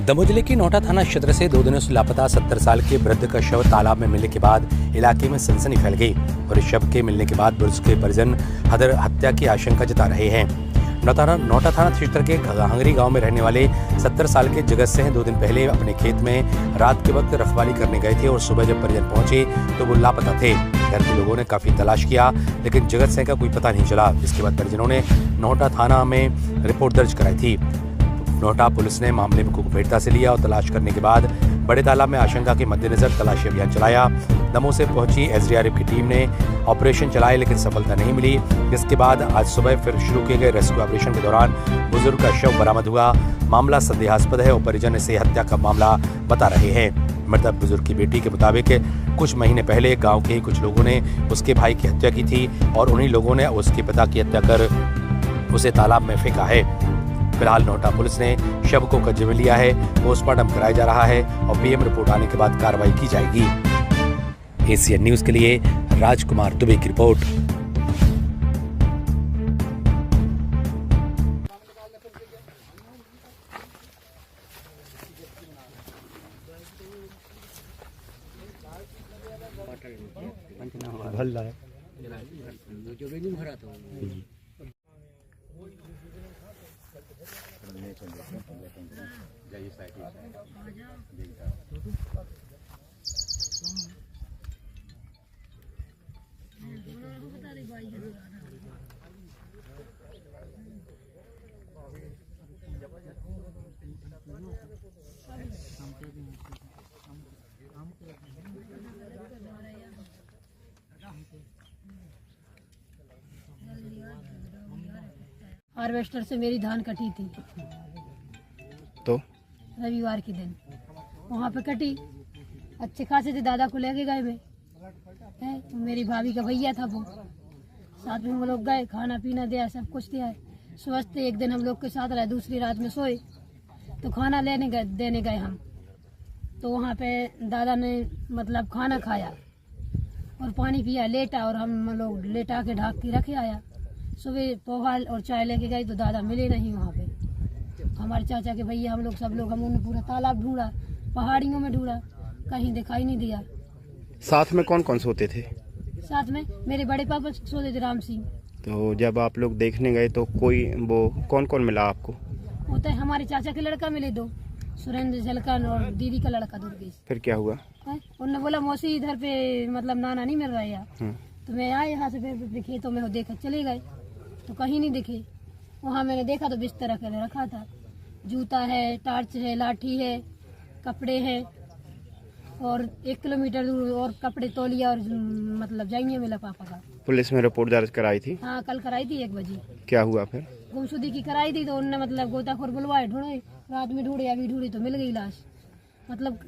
दमोह जिले के नोटा थाना क्षेत्र से 2 दिनों से लापता 70 साल के वृद्ध का शव तालाब में मिलने के बाद इलाके में सनसनी फैल गई और इस शव के मिलने के बाद बुजुर्ग के परिजन हत्या की आशंका जता रहे हैं। नोटा थाना क्षेत्र के घांगरी गांव में रहने वाले 70 साल के जगत सिंह 2 दिन पहले अपने खेत में रात के वक्त रखवाली करने गए थे और सुबह जब परिजन पहुंचे तो वो लापता थे। घर के लोगों ने काफी तलाश किया लेकिन जगत सिंह का कोई पता नहीं चला। इसके बाद परिजनों ने नोटा थाना में रिपोर्ट दर्ज कराई थी। नोटा पुलिस ने मामले को गंभीरता से लिया और तलाश करने के बाद बड़े तालाब में आशंका के मद्देनजर तलाशी अभियान चलाया। दमोह से पहुंची एसडीआरएफ की टीम ने ऑपरेशन चलाए लेकिन सफलता नहीं मिली। इसके बाद आज सुबह फिर शुरू किए गए रेस्क्यू ऑपरेशन के दौरान बुजुर्ग का शव बरामद हुआ। मामला संदेहास्पद है और परिजन इसे हत्या का मामला बता रहे हैं। मृतक बुजुर्ग की बेटी के मुताबिक कुछ महीने पहले गाँव के कुछ लोगों ने उसके भाई की हत्या की थी और उन्हीं लोगों ने उसके पिता की हत्या कर उसे तालाब में फेंका है। फिलहाल नोटा पुलिस ने शव को कब्जे में लिया है, पोस्टमार्टम कराया जा रहा है और पीएम रिपोर्ट आने के बाद कार्रवाई की जाएगी। एसीएन न्यूज के लिए राजकुमार दुबे की रिपोर्ट। हार्वेस्टर से मेरी धान कटी थी तो रविवार के दिन वहाँ पे कटी। अच्छे खासे थे, दादा को लेके गए वे है, मेरी भाभी का भैया था वो साथ में हम लोग गए, खाना पीना दिया, सब कुछ दिया। सुबह से एक दिन हम लोग के साथ रहे, दूसरी रात में सोए तो खाना देने गए हम। तो वहाँ पे दादा ने मतलब खाना खाया और पानी पिया, लेटा और हम लोग लेटा के ढाक के रखे आया। सुबह पोहा और चाय लेके गए तो दादा मिले नहीं वहाँ पे। हमारे चाचा के भैया हम लोग सब लोग हम उन्हें पूरा तालाब ढूंढा, पहाड़ियों में ढूंढा, कहीं दिखाई नहीं दिया। साथ में कौन कौन सोते थे? साथ में मेरे बड़े पापा सोते थे, राम सिंह। तो जब आप लोग देखने गए तो कोई वो कौन कौन मिला आपको? वो तो हमारे चाचा के लड़का मिले 2, सुरेंद्र झलकन और दीदी का लड़का दुर्गेश। फिर क्या हुआ? उन्होंने बोला मौसी इधर पे मतलब नाना नहीं मिल रहा है यार। तो मैं आए यहाँ से फिर खेतों में देखा, चले गए तो कहीं नहीं दिखे। वहाँ मैंने देखा तो बिस्तर के रखा था, जूता है, टार्च है, लाठी है, कपड़े हैं और 1 किलोमीटर दूर और कपड़े, तौलिया और मतलब जाइए मिला पापा का। पुलिस में रिपोर्ट दर्ज कराई थी? हाँ, कल कराई थी 1 बजे। क्या हुआ फिर? गुमशुदगी की कराई थी तो उनने मतलब गोताखोर बुलवाए, ढूंढे, रात में ढूंढे, अभी ढूंढी तो मिल गई लाश। मतलब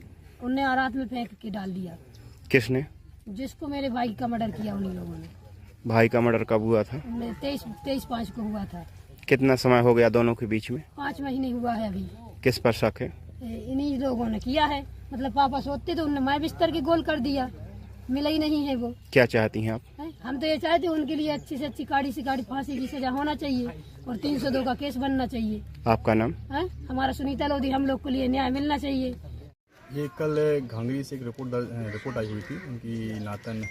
उनने रात में फेंक के डाल दिया। किसने? जिसको मेरे भाई का मर्डर किया उन्हीं लोगों ने। भाई का मर्डर कब हुआ था? 23/5 को हुआ था। कितना समय हो गया दोनों के बीच में? 5 महीने हुआ है अभी। किस पर शक है? इन्हीं लोगों ने किया है। मतलब पापा सोते तो उन्होंने मैं बिस्तर के गोल कर दिया, मिला ही नहीं है वो। क्या चाहती हैं आप? हम तो ये चाहते हैं उनके लिए अच्छी से अच्छी काड़ी से काड़ी फांसी की सजा होना चाहिए और 302 का केस बनना चाहिए। आपका नाम? हमारा सुनीता लोधी। हम लोग के लिए न्याय मिलना चाहिए। ये कल घांगरी से एक रिपोर्ट आई हुई थी। उनकी नातन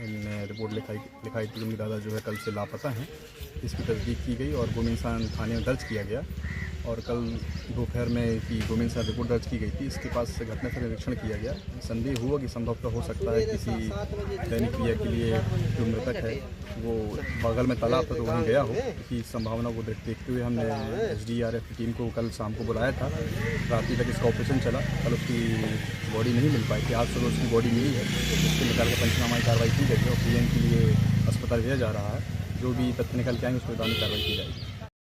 ने रिपोर्ट लिखाई थी उनके दादा जो है कल से लापता हैं। इसकी तस्दीक की गई और गोमिंसान थाने में दर्ज किया गया और कल दोपहर में की गोमिंसान रिपोर्ट दर्ज की गई थी। इसके पास घटनास्थल निरीक्षण किया गया। संदेह हुआ कि संभवतः हो सकता है किसी दैनिक क्रिया के लिए जो मृतक है वो बगल में तालाब पर तो वहीं गया हो। इसी संभावना को देखते हुए हमने एसडीआरएफ की टीम को कल शाम को बुलाया था। रात्रि तक इसका ऑपरेशन चला। कल उसकी बॉडी नहीं मिल पाई थी, आज सुबह उसकी बॉडी मिली है। इसके निकाल के पंचनामा की कार्रवाई की गई है और पीएम के लिए अस्पताल भेजा जा रहा है। जो भी तथ्य निकल के आएंगे उस पर कार्रवाई की जाएगी।